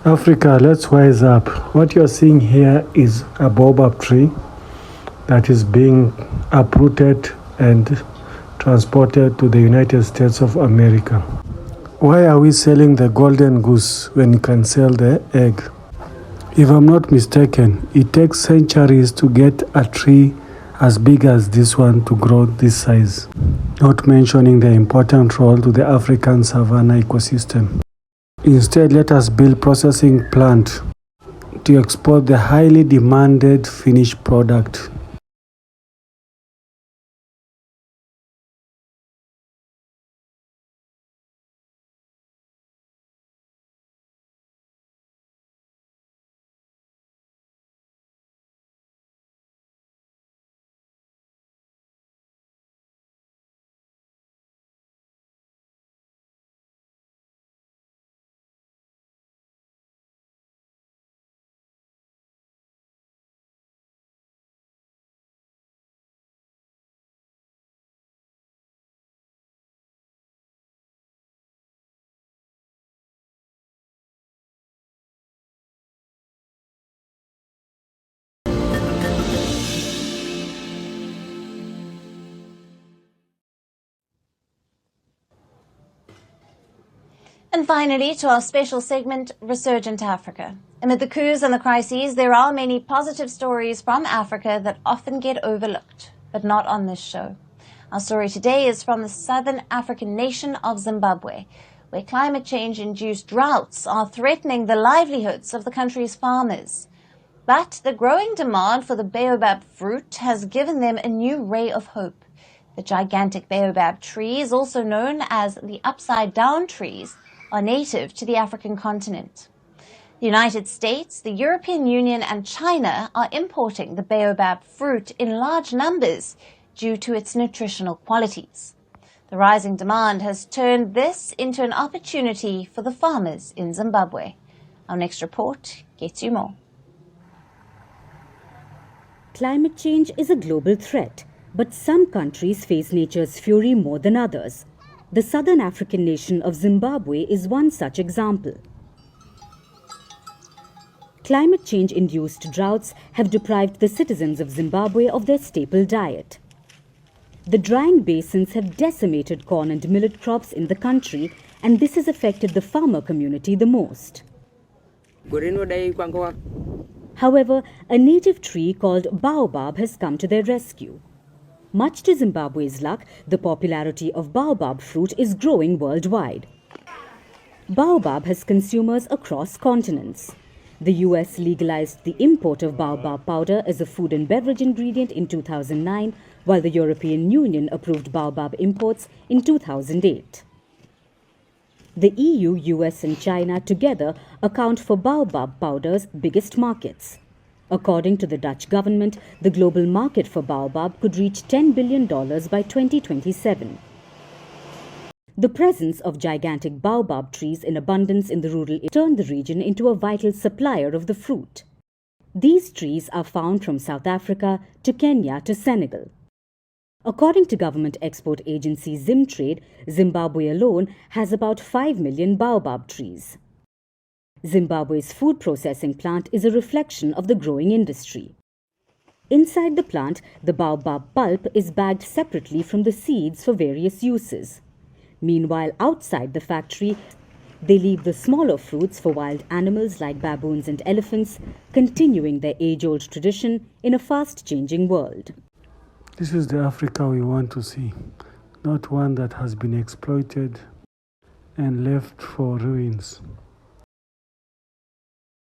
Africa, let's wise up. What you're seeing here is a baobab tree that is being uprooted and transported to the United States of America. Why are we selling the golden goose when you can sell the egg? If I'm not mistaken, it takes centuries to get a tree as big as this one to grow this size, not mentioning the important role to the African savanna ecosystem. Instead, let us build processing plant to export the highly demanded finished product. And finally, to our special segment, Resurgent Africa. Amid the coups and the crises, there are many positive stories from Africa that often get overlooked, but not on this show. Our story today is from the southern African nation of Zimbabwe, where climate change-induced droughts are threatening the livelihoods of the country's farmers. But the growing demand for the baobab fruit has given them a new ray of hope. The gigantic baobab trees, also known as the upside-down trees, are native to the African continent. The United States, the European Union and China are importing the baobab fruit in large numbers due to its nutritional qualities. The rising demand has turned this into an opportunity for the farmers in Zimbabwe. Our next report gets you more. Climate change is a global threat, but some countries face nature's fury more than others. The southern African nation of Zimbabwe is one such example. Climate change-induced droughts have deprived the citizens of Zimbabwe of their staple diet. The drying basins have decimated corn and millet crops in the country, and this has affected the farmer community the most. However, a native tree called Baobab has come to their rescue. Much to Zimbabwe's luck, the popularity of baobab fruit is growing worldwide. Baobab has consumers across continents. The US legalized the import of baobab powder as a food and beverage ingredient in 2009, while the European Union approved baobab imports in 2008. The EU, US and China together account for baobab powder's biggest markets. According to the Dutch government, the global market for baobab could reach $10 billion by 2027. The presence of gigantic baobab trees in abundance in the rural area turned the region into a vital supplier of the fruit. These trees are found from South Africa to Kenya to Senegal. According to government export agency Zimtrade, Zimbabwe alone has about 5 million baobab trees. Zimbabwe's food processing plant is a reflection of the growing industry. Inside the plant, the baobab pulp is bagged separately from the seeds for various uses. Meanwhile, outside the factory, they leave the smaller fruits for wild animals like baboons and elephants, continuing their age-old tradition in a fast-changing world. This is the Africa we want to see, not one that has been exploited and left for ruins.